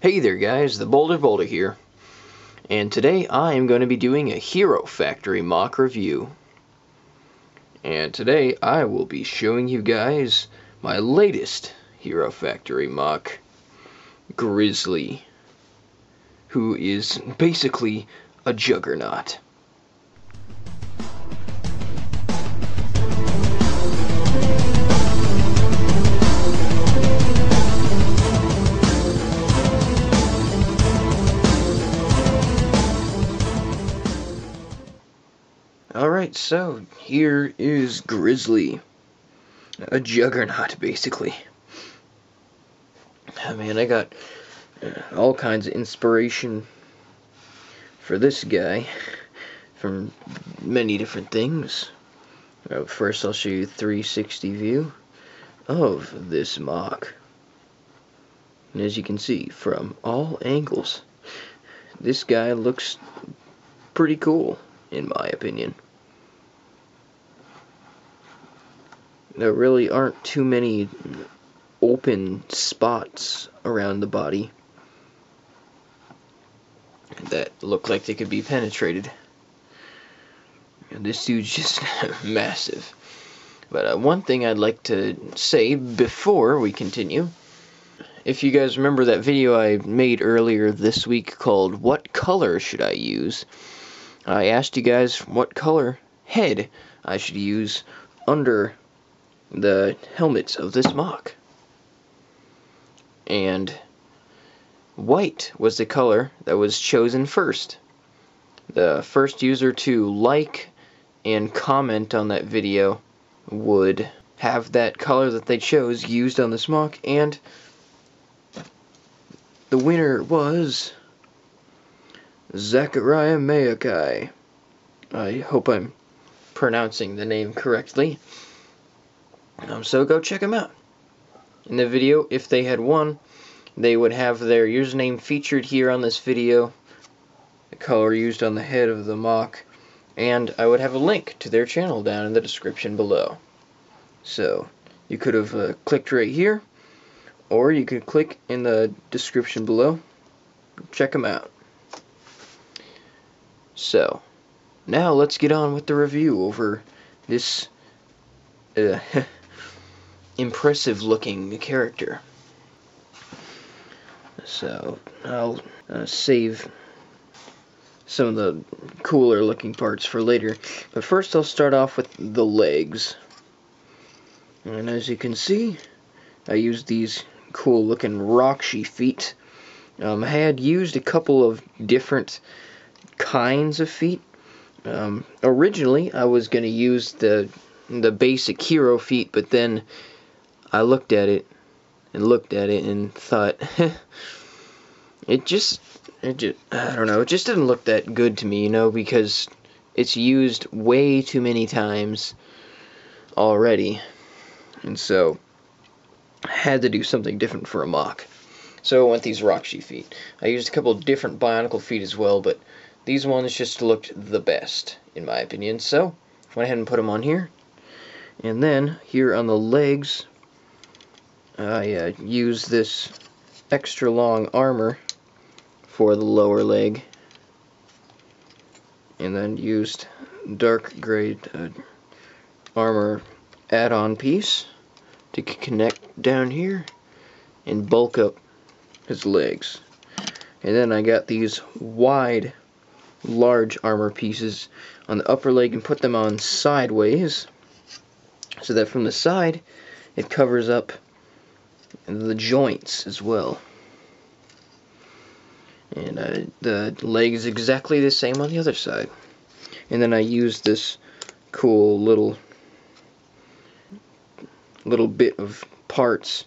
Hey there guys, theBolderBoulder here, and today I am going to be doing a Hero Factory MOC review. And today I will be showing you guys my latest Hero Factory MOC, Grizzly, who is basically a Juggernaut. Alright, so here is Grizzly, a Juggernaut basically. Oh man, I got all kinds of inspiration for this guy from many different things. First I'll show you a 360 view of this MOC. And as you can see, from all angles, this guy looks pretty cool, in my opinion. There really aren't too many open spots around the body that look like they could be penetrated. And this dude's just massive. But one thing I'd like to say before we continue, if you guys remember that video I made earlier this week called "What Color Should I Use?" I asked you guys what color head I should use under the helmets of this MOC. And white was the color that was chosen first. The first user to like and comment on that video would have that color that they chose used on this MOC, and the winner was Zachariah MOC. I hope I'm pronouncing the name correctly. So go check them out. In the video, if they had won, they would have their username featured here on this video, the color used on the head of the MOC, and I would have a link to their channel down in the description below. So you could have clicked right here, or you could click in the description below. Check them out. So now let's get on with the review over this impressive looking character. So I'll save some of the cooler looking parts for later, but first I'll start off with the legs. And as you can see, I used these cool looking Roxy feet. I had used a couple of different kinds of feet. Originally I was going to use the basic hero feet, but then I looked at it and thought it just I don't know, it just didn't look that good to me, you know, because it's used way too many times already, and so I had to do something different for a MOC. So I went these Roxy feet. I used a couple of different Bionicle feet as well, but these ones just looked the best, in my opinion, so I went ahead and put them on here. And then, here on the legs, I used this extra long armor for the lower leg, and then used dark gray armor add-on piece to connect down here and bulk up his legs. And then I got these wide, large armor pieces on the upper leg and put them on sideways, so that from the side it covers up the joints as well. And the leg is exactly the same on the other side. And then I used this cool little bit of parts,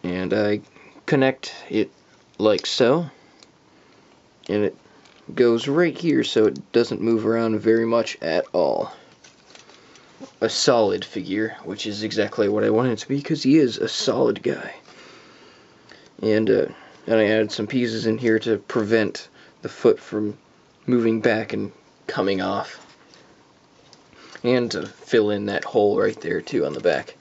and I connect it like so, and it goes right here so it doesn't move around very much at all. A solid figure, which is exactly what I wanted it to be, because he is a solid guy. And I added some pieces in here to prevent the foot from moving back and coming off, and to fill in that hole right there too on the back.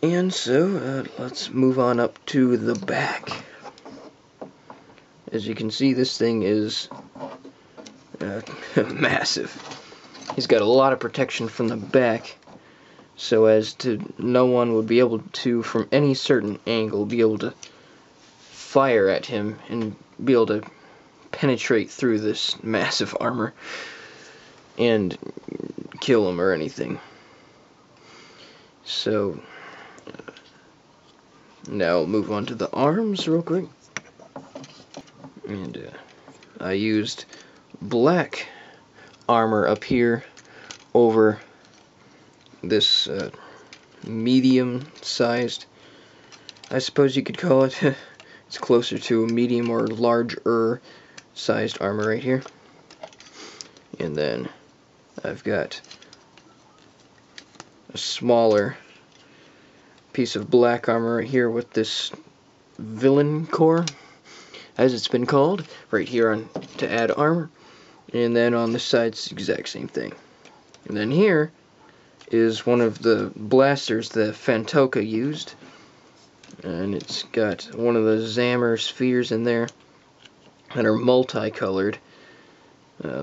And so let's move on up to the back. As you can see, this thing is massive. He's got a lot of protection from the back, so as to no one would be able to, from any certain angle, be able to fire at him and be able to penetrate through this massive armor and kill him or anything. So now I'll move on to the arms real quick. And I used black armor up here over this medium-sized, I suppose you could call it. It's closer to a medium or larger sized armor right here. And then I've got a smaller piece of black armor right here with this villain core, as it's been called, right here on to add armor. And then on the sides, the exact same thing. And then here is one of the blasters that Fantoka used, and it's got one of the Zammer spheres in there that are multicolored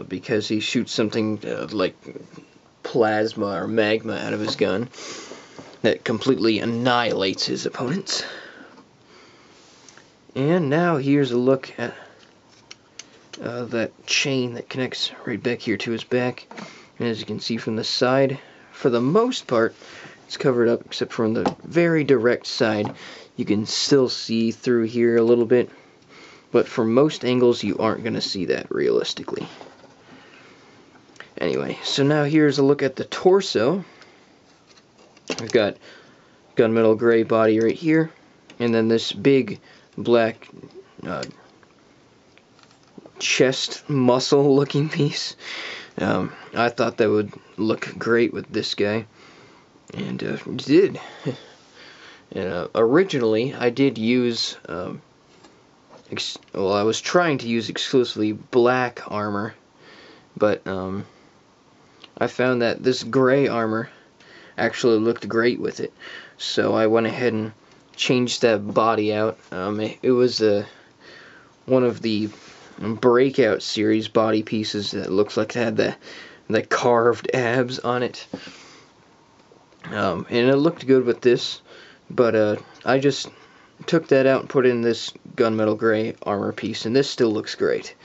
because he shoots something like plasma or magma out of his gun that completely annihilates his opponents. And now here's a look at that chain that connects right back here to his back. And as you can see from the side, for the most part, it's covered up, except from the very direct side. You can still see through here a little bit, but from most angles you aren't going to see that realistically. Anyway, so now here's a look at the torso. We've got gunmetal gray body right here, and then this big black chest muscle looking piece. I thought that would look great with this guy, and it did. And originally I did use I was trying to use exclusively black armor, but I found that this gray armor actually looked great with it, so I went ahead and changed that body out. It was one of the Breakout series body pieces that looks like it had the carved abs on it, and it looked good with this, but I just took that out and put in this gunmetal gray armor piece, and this still looks great.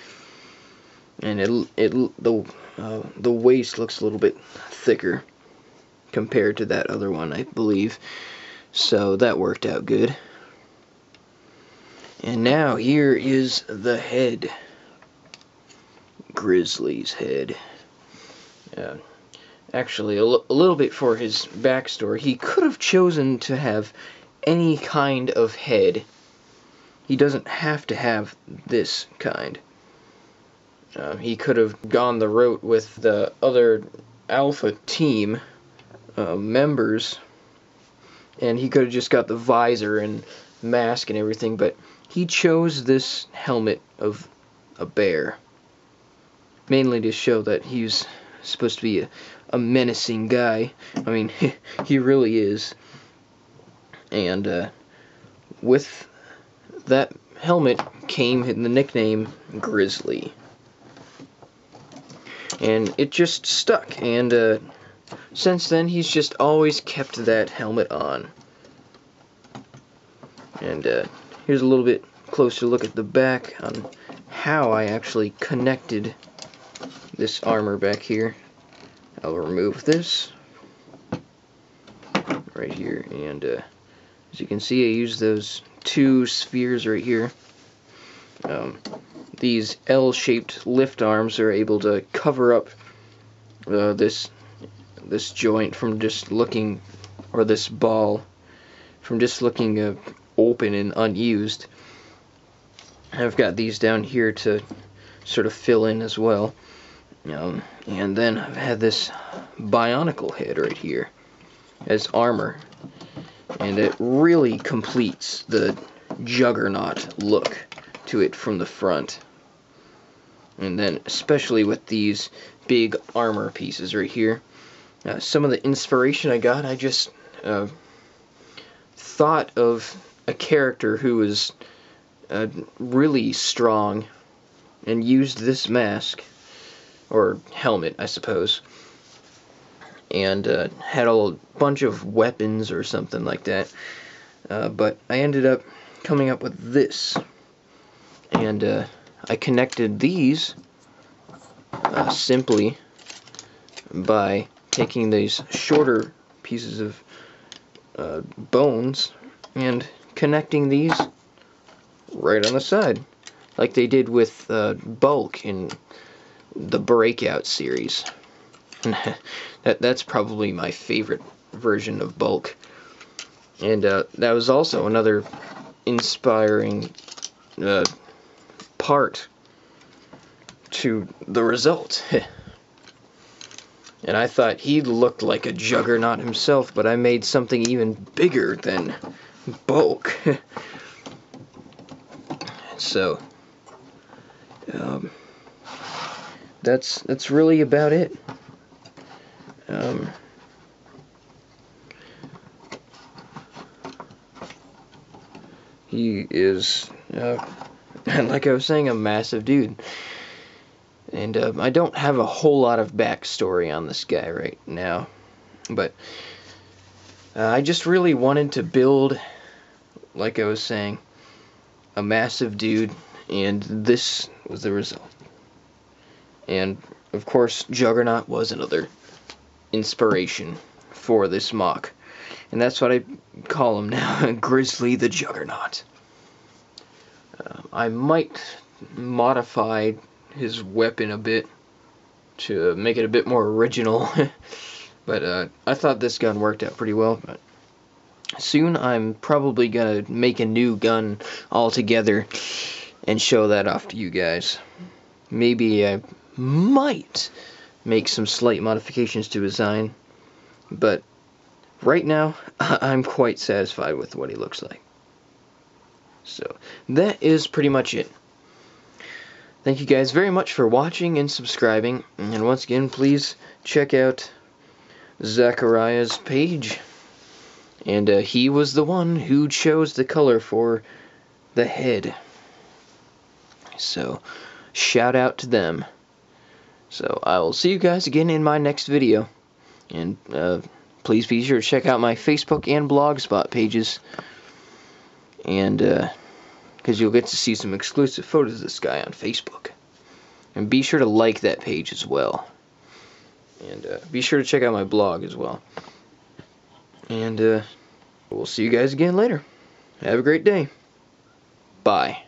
And the waist looks a little bit thicker compared to that other one, I believe, so that worked out good. And now here is the head. Grizzly's head. Actually, a little bit for his backstory. He could have chosen to have any kind of head. He doesn't have to have this kind. He could have gone the route with the other Alpha team members, and he could have just got the visor and mask and everything, but he chose this helmet of a bear, mainly to show that he's supposed to be a menacing guy. I mean, he really is. And with that helmet came the nickname Grizzly. And it just stuck, and since then he's just always kept that helmet on. And here's a little bit closer look at the back on how I actually connected this armor back here. I'll remove this right here, and as you can see, I used those two spheres right here. These L-shaped lift arms are able to cover up this joint from just looking, or this ball from just looking open and unused. I've got these down here to sort of fill in as well. And then I've had this bionicle head right here as armor, and it really completes the Juggernaut look to it from the front. And then especially with these big armor pieces right here, some of the inspiration I got, I just thought of a character who was really strong and used this mask, or helmet, I suppose, and had a bunch of weapons or something like that. But I ended up coming up with this, and I connected these simply by taking these shorter pieces of bones and connecting these right on the side, like they did with Bulk in the Breakout series. That's probably my favorite version of Bulk, and that was also another inspiring part to the result. And I thought he looked like a Juggernaut himself, but I made something even bigger than Bulk. So that's really about it. He is, like I was saying, a massive dude. And I don't have a whole lot of backstory on this guy right now, but I just really wanted to build, like I was saying, a massive dude, and this was the result. And of course, Juggernaut was another inspiration for this MOC, and that's what I call him now, Grizzly the Juggernaut. I might modify his weapon a bit to make it a bit more original, but I thought this gun worked out pretty well. But soon I'm probably gonna make a new gun altogether and show that off to you guys. Maybe I might make some slight modifications to his design, but right now I'm quite satisfied with what he looks like. So that is pretty much it. Thank you guys very much for watching and subscribing, and once again, please check out Zachariah's page, and he was the one who chose the color for the head, so shout out to them. So I will see you guys again in my next video, and please be sure to check out my Facebook and Blogspot pages, and because you'll get to see some exclusive photos of this guy on Facebook. And be sure to like that page as well. And be sure to check out my blog as well. And we'll see you guys again later. Have a great day. Bye.